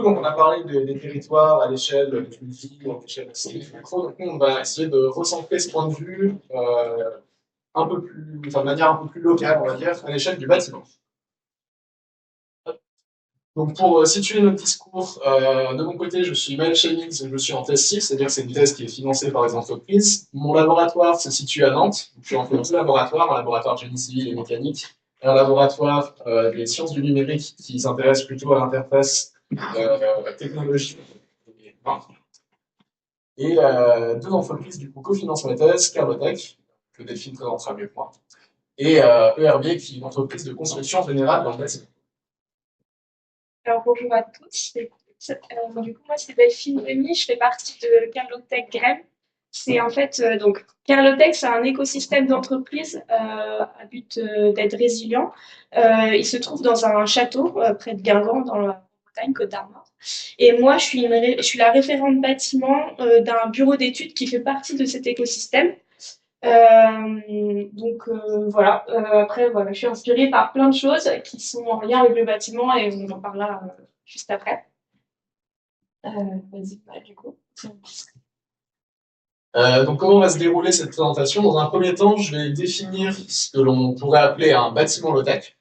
donc, on a parlé des territoires à l'échelle d'une ville, à l'échelle de ces micro. Donc, nous, on va essayer de recentrer ce point de vue un peu plus, enfin, de manière un peu plus locale, on va dire, à l'échelle du bâtiment. Donc, pour situer notre discours, de mon côté, je suis Maël Chénix et je suis en thèse 6, c'est-à-dire que c'est une thèse qui est financée par les entreprises. Mon laboratoire se situe à Nantes. Je suis en fait deux laboratoires, un laboratoire de génie civil et mécanique, et un laboratoire des sciences du numérique qui s'intéresse plutôt à l'interface technologique et deux entreprises du coup cofinancent ma thèse, Carbotech, que Delphine présentera mieux que moi, et ERB, qui est une entreprise de construction générale dans le bâtiment. Alors bonjour à tous. Du coup, moi c'est Delphine Remy, je fais partie de Carlotech Grem. C'est en fait donc Carlotech, c'est un écosystème d'entreprise à but d'être résilient. Il se trouve dans un château près de Guingamp, dans la Bretagne, Côte d'Armor. Et moi, je suis la référente bâtiment d'un bureau d'études qui fait partie de cet écosystème. Voilà. Après, voilà, je suis inspirée par plein de choses qui sont en lien avec le bâtiment et on en parlera juste après. Euh, Vas-y, bah, du coup. Donc, comment va se dérouler cette présentation? Dans un premier temps, je vais définir ce que l'on pourrait appeler un bâtiment low-tech.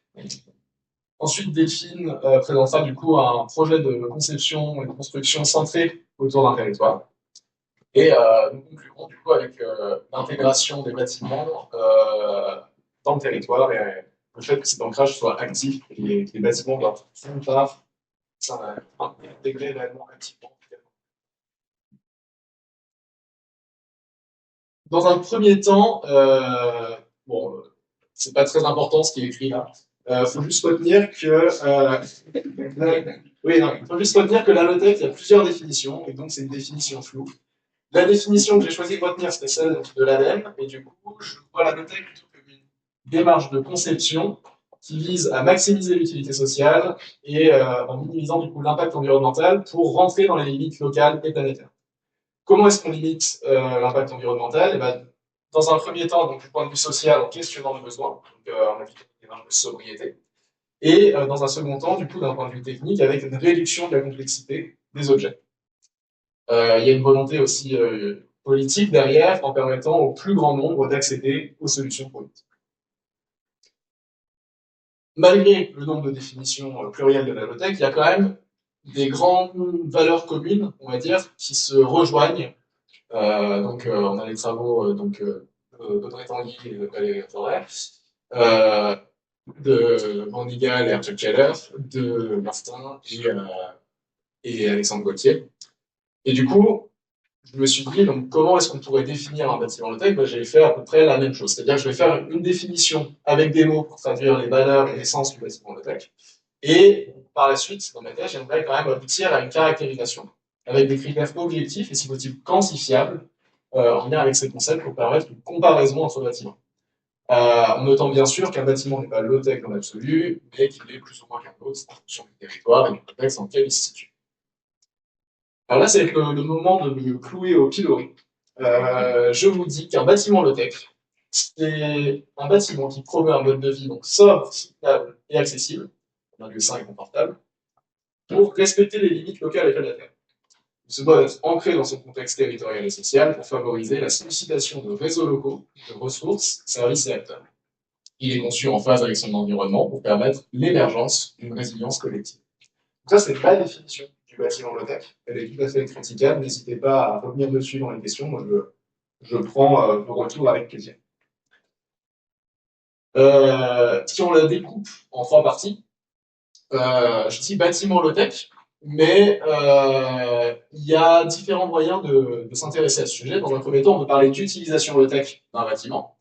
Ensuite, Delphine présentera du coup un projet de conception et de construction centré autour d'un territoire. Et nous conclurons du coup avec l'intégration des bâtiments dans le territoire et le fait que cet ancrage soit actif et que les bâtiments doivent d'une part intégrer réellement activement. Dans un premier temps, bon, c'est pas très important ce qui est écrit là. Faut juste retenir que oui, non, faut juste retenir que la low-tech, il y a plusieurs définitions et donc c'est une définition floue. La définition que j'ai choisi de retenir, c'était celle de l'ADEME, et du coup, je vois la low-tech plutôt comme une démarche de conception qui vise à maximiser l'utilité sociale et en minimisant du coup l'impact environnemental pour rentrer dans les limites locales et planétaires. Comment est-ce qu'on limite l'impact environnemental? Et ben, dans un premier temps, donc, du point de vue social, en questionnant nos besoins, donc en appliquant une démarche de sobriété, et dans un second temps, du coup, d'un point de vue technique, avec une réduction de la complexité des objets. Il y a une volonté aussi politique derrière en permettant au plus grand nombre d'accéder aux solutions politiques. Malgré le nombre de définitions plurielles de la low-tech, il y a quand même des grandes valeurs communes, on va dire, qui se rejoignent. On a les travaux d'Audrey Tanguy et de Valérie Forêt, de Van Nigal et Arthur Keller, de Martin et Alexandre Gauthier. Et du coup, je me suis dit, donc, comment est-ce qu'on pourrait définir un bâtiment low-tech? Ben, j'ai fait à peu près la même chose. C'est-à-dire que je vais faire une définition avec des mots pour traduire les valeurs et l'essence du bâtiment low-tech. Et par la suite, dans ma thèse, j'aimerais quand même aboutir à une caractérisation avec des critères objectifs et si possible quantifiables en lien avec ces concepts pour permettre une comparaison entre bâtiments. En notant bien sûr qu'un bâtiment n'est pas low-tech dans l'absolu, mais qu'il est plus ou moins qu'un autre en fonction du territoire et du contexte dans lequel il se situe. Alors là, c'est le moment de me clouer au pilori. Je vous dis qu'un bâtiment low-tech, c'est un bâtiment qui promeut un mode de vie donc sobre, soutenable et accessible, un lieu sain et confortable, pour respecter les limites locales et planétaires. Il se doit être ancré dans son contexte territorial et social pour favoriser la sollicitation de réseaux locaux, de ressources, services et acteurs. Il est conçu en phase avec son environnement pour permettre l'émergence d'une résilience collective. Donc ça, c'est ma définition du bâtiment low-tech. Elle est tout à fait critiquable. N'hésitez pas à revenir dessus dans les questions. Moi, je prends vos retours avec plaisir. Si on la découpe en trois parties, je dis bâtiment low-tech, mais il y a différents moyens de s'intéresser à ce sujet. Dans un premier temps, on peut parler d'utilisation low-tech d'un bâtiment.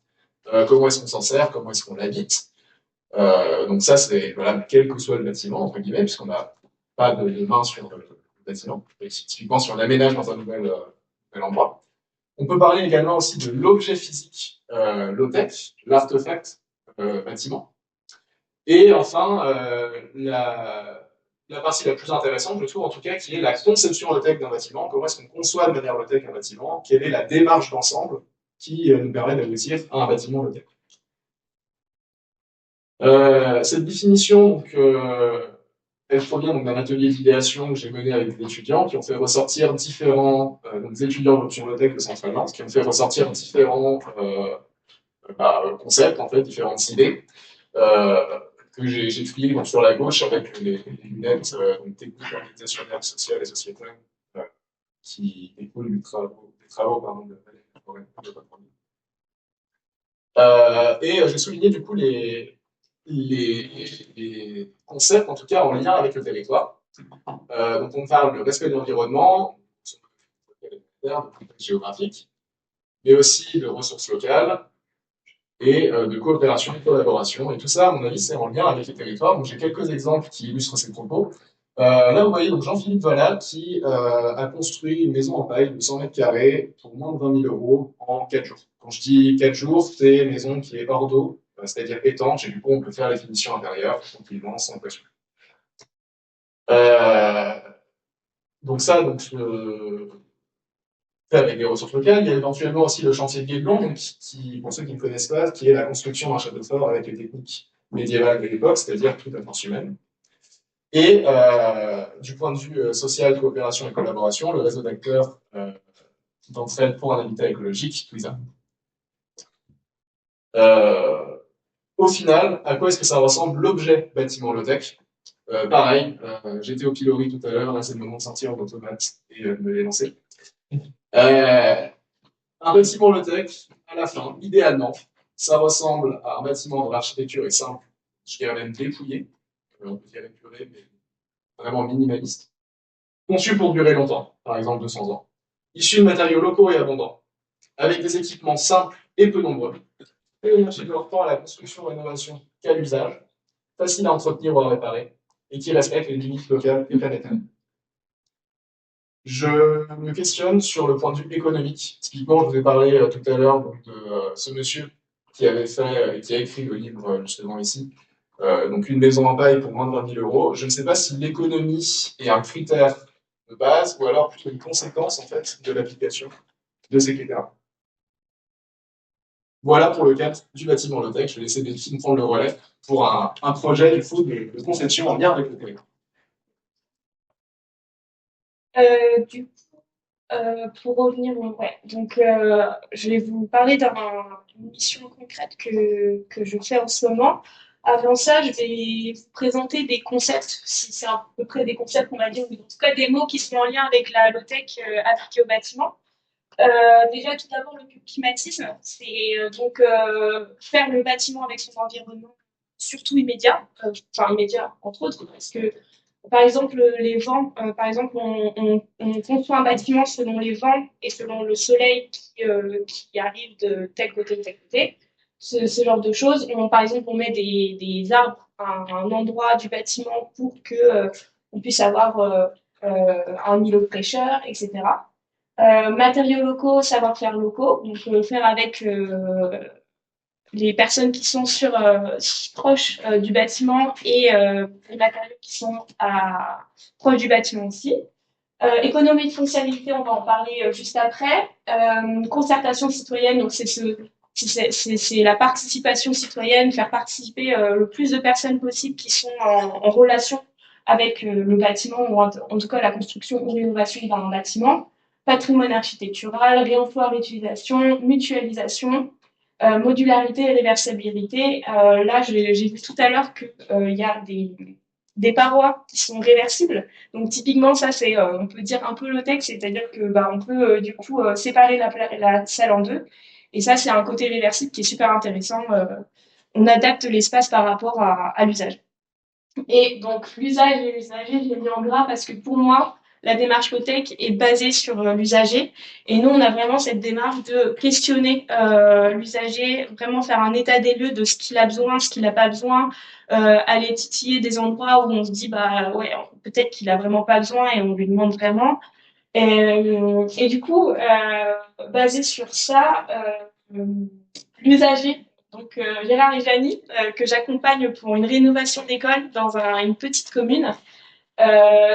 Comment est-ce qu'on s'en sert, comment est-ce qu'on l'habite. Donc ça, c'est voilà, quel que soit le bâtiment, entre guillemets, puisqu'on n'a pas de main sur le bâtiment, et typiquement sur l'aménage dans un nouvel endroit. On peut parler également aussi de l'objet physique low-tech, l'artefact bâtiment. Et enfin, la partie la plus intéressante, je trouve en tout cas, qui est la conception low-tech d'un bâtiment. Comment est-ce qu'on conçoit de manière low-tech un bâtiment? Quelle est la démarche d'ensemble qui nous permet d'aboutir à un bâtiment low-tech? Cette définition, donc, elle provient donc d'un atelier d'idéation que j'ai mené avec des étudiants qui ont fait ressortir différents, donc des étudiants d'option low-tech de Centrale-Nantes, qui ont fait ressortir différents concepts, en fait, différentes idées, que j'ai triées donc, sur la gauche avec les lunettes donc, techniques organisationnelles, sociales et sociétales qui découlent des travaux pardon, de j'ai souligné du coup les concepts, en tout cas en lien avec le territoire. Donc on parle de respect de l'environnement, de géographique, mais aussi de ressources locales et de coopération et de collaboration. Et tout ça, à mon avis, c'est en lien avec les territoires. Donc j'ai quelques exemples qui illustrent ces propos. Là, vous voyez donc Jean-Philippe Vallat qui a construit une maison en paille de 100 mètres carrés pour moins de 20 000 euros en 4 jours. Quand je dis 4 jours, c'est une maison qui est hors d'eau, c'est-à-dire étanche, et du coup, on peut faire les finitions intérieures tranquillement, sans pression. Donc ça, fait avec des ressources locales. Il y a éventuellement aussi le chantier de Guédelon, qui, pour ceux qui ne connaissent pas, qui est la construction d'un château fort avec les techniques médiévales de l'époque, c'est-à-dire toute la force humaine. Et du point de vue social, coopération et collaboration, le réseau d'acteurs d'entraide pour un habitat écologique, tout ça. Au final, à quoi est-ce que ça ressemble l'objet bâtiment low-tech? Pareil, j'étais au pilori tout à l'heure, là c'est le moment de sortir l'automate et de me les lancer. Un bâtiment low-tech, à la fin, idéalement, ça ressemble à un bâtiment dont l'architecture est simple, je dirais même dépouillée, on peut dire épurée, mais vraiment minimaliste, conçu pour durer longtemps, par exemple 200 ans, issu de matériaux locaux et abondants, avec des équipements simples et peu nombreux, et énergie de leur temps à la construction et rénovation qu'à l'usage, facile à entretenir ou à réparer, et qui respecte les limites locales et planétaires. Je me questionne sur le point de vue économique. Typiquement, je vous ai parlé tout à l'heure de ce monsieur qui avait fait, qui a écrit le livre justement ici, donc une maison en paille pour moins de 20 000 euros. Je ne sais pas si l'économie est un critère de base ou alors plutôt une conséquence en fait de l'application de ces critères. Voilà pour le cadre du bâtiment low-tech. Je vais laisser Delphine prendre le relais pour un projet du coup de conception en lien avec le territoire. Du pour revenir, ouais. Donc, je vais vous parler d'une mission concrète que je fais en ce moment. Avant ça, je vais vous présenter des concepts, si c'est à peu près des concepts, on va dire, ou en tout cas des mots qui sont en lien avec la low-tech appliquée au bâtiment. Déjà, tout d'abord, le climatisme, c'est donc faire le bâtiment avec son environnement, surtout immédiat, enfin immédiat entre autres, parce que par exemple, les vents, par exemple, on conçoit un bâtiment selon les vents et selon le soleil qui arrive de tel côté, de tel côté. Ce genre de choses. Par exemple, on met des arbres à un endroit du bâtiment pour que on puisse avoir un îlot de fraîcheur, etc. Matériaux locaux, savoir-faire locaux. Donc, faire avec les personnes qui sont proches du bâtiment et les matériaux qui sont proches du bâtiment aussi. Économie de fonctionnalité, on va en parler juste après. Concertation citoyenne, donc c'est la participation citoyenne, faire participer le plus de personnes possible qui sont en relation avec le bâtiment ou en tout cas la construction ou l'innovation d'un bâtiment. Patrimoine architectural, réemploi, réutilisation, mutualisation, modularité et réversibilité. Là, j'ai vu tout à l'heure qu'il y a des parois qui sont réversibles. Donc typiquement, ça c'est, on peut dire un peu low-tech, c'est-à-dire que on peut du coup séparer la salle en deux. Et ça, c'est un côté réversible qui est super intéressant. On adapte l'espace par rapport à l'usage. Et donc l'usage et l'usager, j'ai mis en gras parce que pour moi, la démarche low-tech est basée sur l'usager. Et nous, on a vraiment cette démarche de questionner l'usager, vraiment faire un état des lieux de ce qu'il a besoin, ce qu'il n'a pas besoin, aller titiller des endroits où on se dit, bah ouais, peut-être qu'il a vraiment pas besoin et on lui demande vraiment. Et du coup, basé sur ça, l'usager, donc Gérard et Janie, que j'accompagne pour une rénovation d'école dans une petite commune,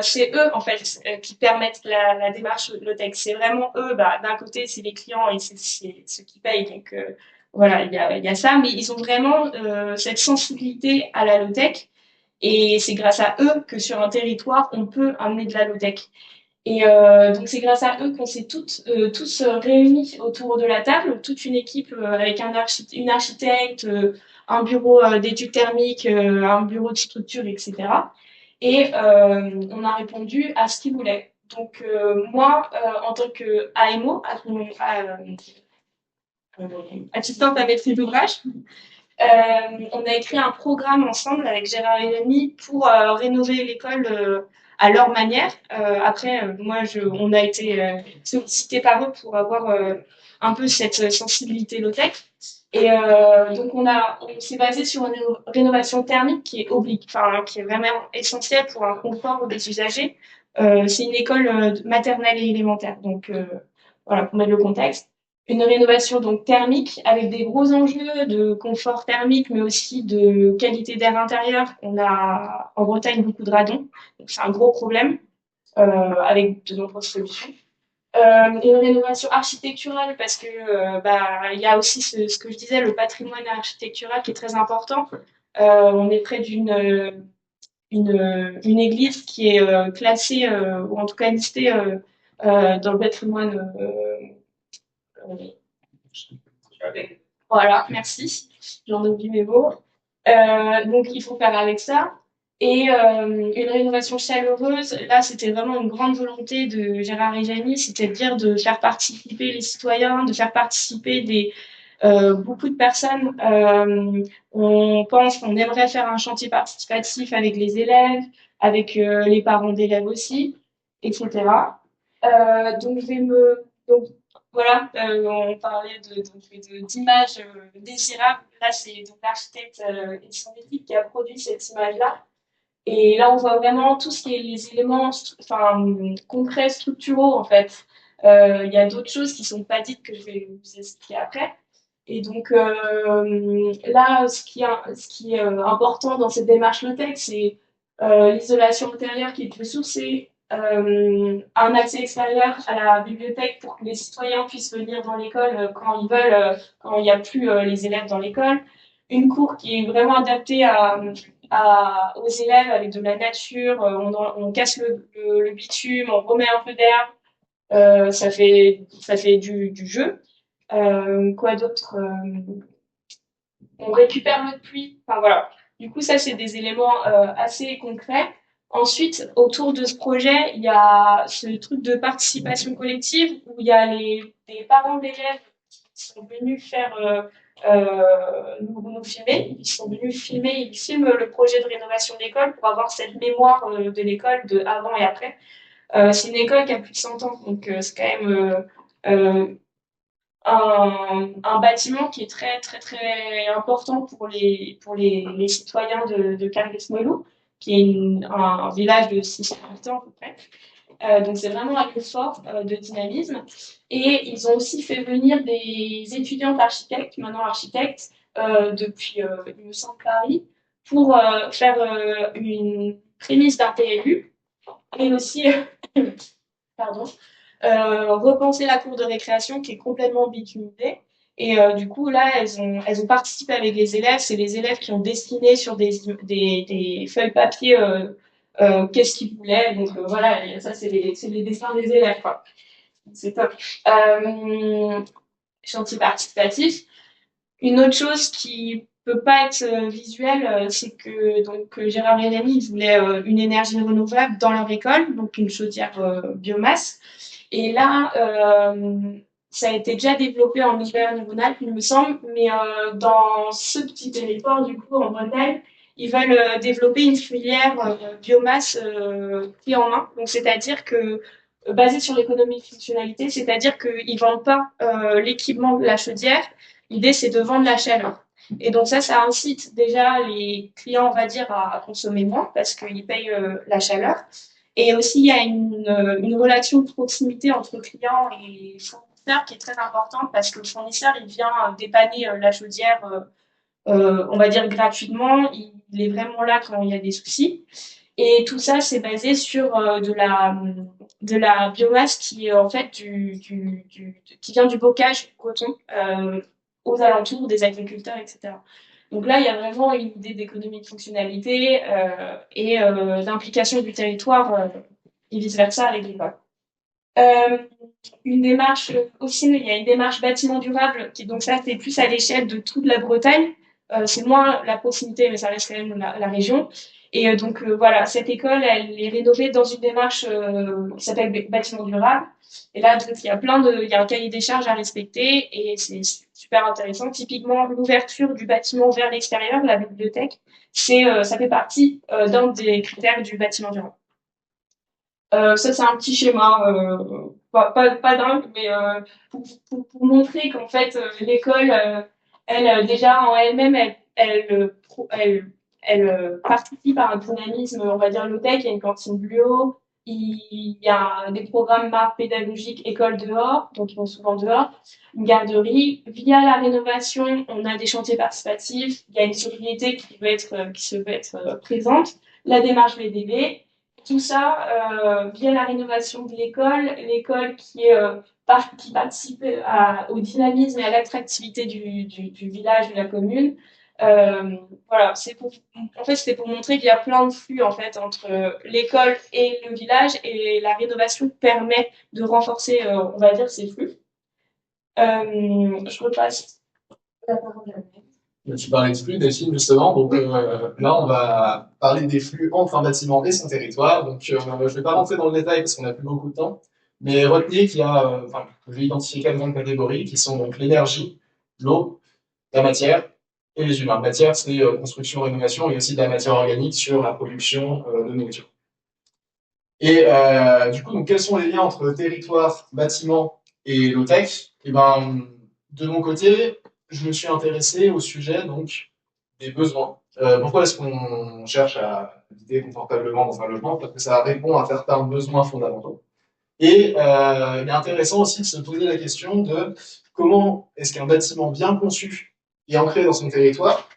c'est eux en fait qui permettent la démarche low-tech. C'est vraiment eux. D'un côté, c'est les clients et c'est ceux qui payent. Donc voilà, il y a ça, mais ils ont vraiment cette sensibilité à la low-tech. Et c'est grâce à eux que sur un territoire, on peut amener de la low-tech. Et donc c'est grâce à eux qu'on s'est tous réunis autour de la table, toute une équipe avec une architecte, un bureau d'études thermiques, un bureau de structure, etc. Et on a répondu à ce qu'ils voulaient. Donc moi, en tant que AMO, assistante à maîtrise d'ouvrage, on a écrit un programme ensemble avec Gérard et Rémi pour rénover l'école à leur manière. Après, on a été sollicité par eux pour avoir un peu cette sensibilité low-tech. Et donc on s'est basé sur une rénovation thermique qui est qui est vraiment essentielle pour un confort des usagers. C'est une école maternelle et élémentaire, donc voilà pour mettre le contexte. Une rénovation donc thermique avec des gros enjeux de confort thermique, mais aussi de qualité d'air intérieur. On a en Bretagne beaucoup de radon, donc c'est un gros problème avec de nombreuses solutions. Une rénovation architecturale parce que il y a aussi ce que je disais, le patrimoine architectural qui est très important. On est près une église qui est classée ou en tout cas listée dans le patrimoine. Voilà, merci. J'en oublie mes mots. Donc il faut faire avec ça. Et une rénovation chaleureuse, là, c'était vraiment une grande volonté de Gérard et Jamy, c'est-à-dire de faire participer les citoyens, de faire participer beaucoup de personnes. On aimerait faire un chantier participatif avec les élèves, avec les parents d'élèves aussi, etc. Donc voilà, on parlait d'images désirables. Là, c'est donc l'architecte et son équipe qui a produit cette image-là. Et là, on voit vraiment tout ce qui est les éléments concrets, structuraux, en fait. Il y a d'autres choses qui sont pas dites que je vais vous expliquer après. Et donc là, ce qui est important dans cette démarche low-tech, c'est l'isolation intérieure qui est plus sourcée, un accès extérieur à la bibliothèque pour que les citoyens puissent venir dans l'école quand ils veulent, quand il n'y a plus les élèves dans l'école. Une cour qui est vraiment adaptée aux élèves avec de la nature, on casse le bitume, on remet un peu d'air, ça fait du jeu. Quoi d'autre On récupère l'eau de pluie. Enfin voilà. Du coup, ça, c'est des éléments assez concrets. Ensuite, autour de ce projet, il y a ce truc de participation collective où il y a les parents d'élèves qui sont venus nous filmer. Ils sont venus filmer, ils filment le projet de rénovation de l'école pour avoir cette mémoire de l'école de avant et après. C'est une école qui a plus de 100 ans, donc c'est quand même un bâtiment qui est très très très important pour les citoyens de Carles-Moelou, qui est un village de 600 habitants à peu près. Donc c'est vraiment un lieu fort de dynamisme. Et ils ont aussi fait venir des étudiantes architectes, maintenant architectes, depuis, il me semble, Paris, pour faire une prémisse d'un PLU et aussi, pardon, repenser la cour de récréation qui est complètement bitumisée. Et du coup, là, elles ont participé avec les élèves. C'est les élèves qui ont dessiné sur des feuilles papier qu'est-ce qu'ils voulaient. Donc voilà, et ça, c'est les dessins des élèves, quoi. C'est top. Chantier participatif. Une autre chose qui peut pas être visuelle, c'est que donc Gérard et Rémi ils voulaient une énergie renouvelable dans leur école, donc une chaudière biomasse. Et là, ça a été déjà développé en Auvergne-Rhône-Alpes, il me semble, mais dans ce petit territoire, du coup, en Bretagne, ils veulent développer une filière biomasse clé en main. Donc, c'est-à-dire que basée sur l'économie de fonctionnalité, c'est-à-dire qu'ils vendent pas l'équipement de la chaudière. L'idée, c'est de vendre la chaleur. Et donc ça incite déjà les clients, on va dire, à consommer moins parce qu'ils payent la chaleur. Et aussi, il y a une relation de proximité entre client et fournisseur qui est très importante parce que le fournisseur, il vient dépanner la chaudière, on va dire gratuitement. Il est vraiment là quand il y a des soucis. Et tout ça, c'est basé sur de la biomasse qui est en fait qui vient du bocage coton aux alentours des agriculteurs, etc. Donc là, il y a vraiment une idée d'économie de fonctionnalité et d'implication du territoire et vice-versa avec l'école. Une démarche aussi, il y a une démarche bâtiment durable, donc ça, c'est plus à l'échelle de toute la Bretagne. C'est moins la proximité, mais ça reste quand même la région. Et donc voilà, cette école, elle est rénovée dans une démarche qui s'appelle bâtiment durable. Et là, donc, il y a un cahier des charges à respecter et c'est super intéressant. Typiquement, l'ouverture du bâtiment vers l'extérieur, la bibliothèque, ça fait partie d'un des critères du bâtiment durable. Ça, c'est un petit schéma, pas dingue, mais pour montrer qu'en fait, l'école, elle, déjà en elle-même, elle participe à un dynamisme, on va dire, low-tech. Il y a une cantine bio, il y a des programmes marques pédagogiques école dehors, donc ils vont souvent dehors, une garderie. Via la rénovation, on a des chantiers participatifs, il y a une sobriété qui se veut être présente, la démarche VDB. Tout ça via la rénovation de l'école qui participe au dynamisme et à l'attractivité du village, de la commune. Voilà, en fait, c'était pour montrer qu'il y a plein de flux en fait entre l'école et le village et la rénovation permet de renforcer, on va dire, ces flux. Je repasse la parole à Tu parlais de flux, Delphine, justement. Donc là, on va parler des flux entre un bâtiment et son territoire. Donc je ne vais pas rentrer dans le détail parce qu'on n'a plus beaucoup de temps. Mais retenez qu'il y a, je vais identifier 4 grandes catégories qui sont donc l'énergie, l'eau, la matière et les humains. La matière, c'est construction, rénovation et aussi de la matière organique sur la production de nourriture. Et du coup, donc, quels sont les liens entre territoire, bâtiment et low-tech? Eh ben, de mon côté, je me suis intéressé au sujet donc des besoins. Pourquoi est-ce qu'on cherche à habiter confortablement dans un logement? Parce que ça répond à certains besoins fondamentaux. Et il est intéressant aussi de se poser la question de comment est-ce qu'un bâtiment bien conçu et ancré dans son territoire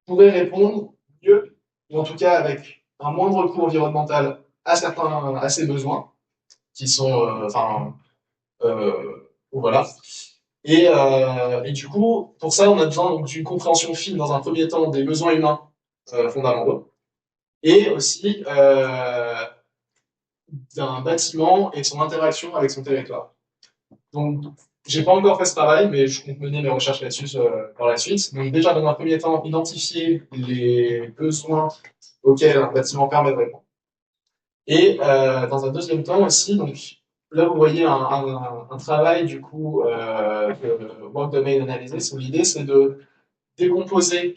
pourrait répondre mieux, ou en tout cas avec un moindre coût environnemental à ces besoins, qui sont, voilà. Et du coup, pour ça, on a besoin d'une compréhension fine dans un premier temps des besoins humains fondamentaux, et aussi d'un bâtiment et de son interaction avec son territoire. Donc, j'ai pas encore fait ce travail, mais je compte mener mes recherches là-dessus par la suite. Donc, déjà, dans un premier temps, identifier les besoins auxquels un bâtiment permet de répondre. Et dans un deuxième temps aussi, donc là, vous voyez un travail du coup de Work Domain Analysis où l'idée c'est de décomposer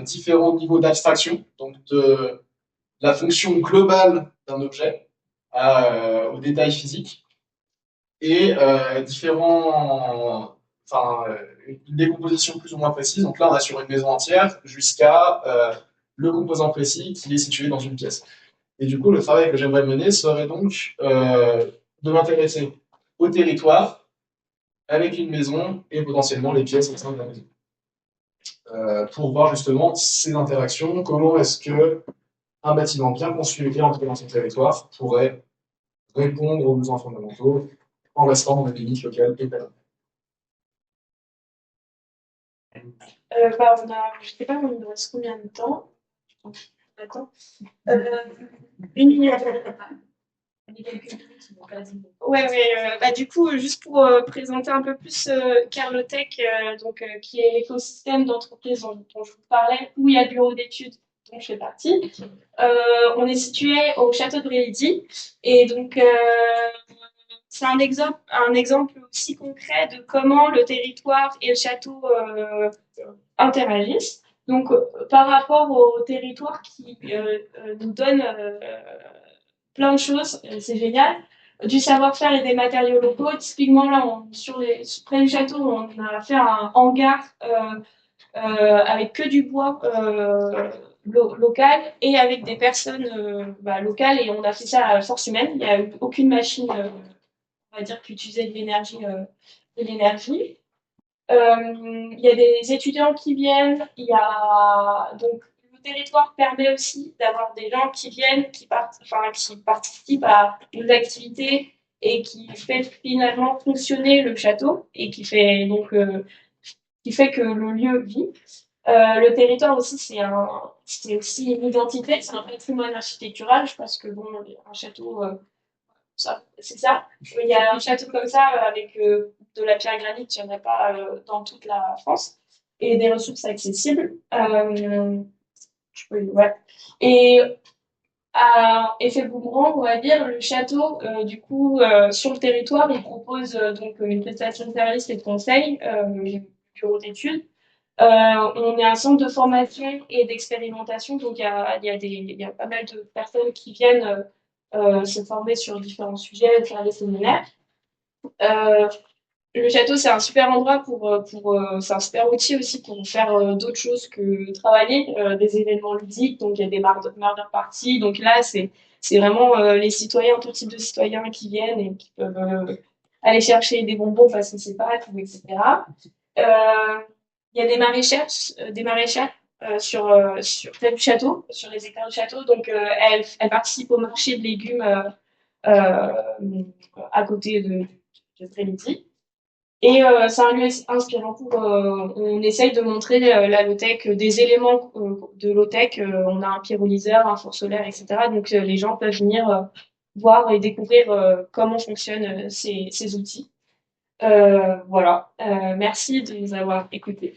différents niveaux d'abstraction, donc de la fonction globale d'un objet au détail physique et une décomposition plus ou moins précise. Donc là, on a sur une maison entière jusqu'à le composant précis qui est situé dans une pièce. Et du coup, le travail que j'aimerais mener serait donc de m'intéresser au territoire avec une maison et potentiellement les pièces au sein de la maison. Pour voir justement ces interactions, comment est-ce que un bâtiment bien conçu et ancré dans son territoire pourrait répondre aux besoins fondamentaux en restant dans les limites locales et pérennes. je sais pas, il nous reste combien de temps? D'accord. Une minute. Ouais, du coup, juste pour présenter un peu plus Carlotech, qui est l'écosystème d'entreprise dont je vous parlais, où il y a le bureau d'études dont je fais partie. On est situé au château de Brélidy et donc c'est un exemple aussi concret de comment le territoire et le château interagissent. Donc, par rapport au territoire qui nous donne plein de choses, c'est génial. Du savoir-faire et des matériaux locaux. Typiquement, là, près du château, on a fait un hangar avec que du bois local et avec des personnes locales. Et on a fait ça à force humaine. Il n'y a eu aucune machine, on va dire, qui utilisait de l'énergie. Il y a des étudiants qui viennent. Donc le territoire permet aussi d'avoir des gens qui viennent, qui participent à nos activités et qui fait finalement fonctionner le château et qui fait que le lieu vit. Le territoire aussi, c'est aussi une identité, c'est un patrimoine architectural. Je pense que bon, un château, c'est ça. Il y a un château comme ça avec de la pierre granite, il n'y en a pas dans toute la France et des ressources accessibles. Ouais. Et à effet boomerang, on va dire, le château, du coup, sur le territoire, il propose donc une prestation de services et de conseils, bureau d'études. On est un centre de formation et d'expérimentation, donc il y a pas mal de personnes qui viennent se former sur différents sujets, faire des séminaires. Euh, le château, c'est un super endroit c'est un super outil aussi pour faire d'autres choses que travailler, des événements ludiques. Donc, il y a des murder parties. Donc là, c'est vraiment les citoyens, tout type de citoyens qui viennent et qui peuvent aller chercher des bonbons parce que c'est pas tout, etc. Euh, il y a des maraîchères près du château, sur les hectares du château. Donc, elles participent au marché de légumes à côté de Trémidi. Et c'est un lieu inspirant pour. On essaye de montrer la low-tech, des éléments de low-tech. On a un pyrolyseur, un four solaire, etc. Donc les gens peuvent venir voir et découvrir comment fonctionnent ces outils. Voilà. Merci de nous avoir écoutés.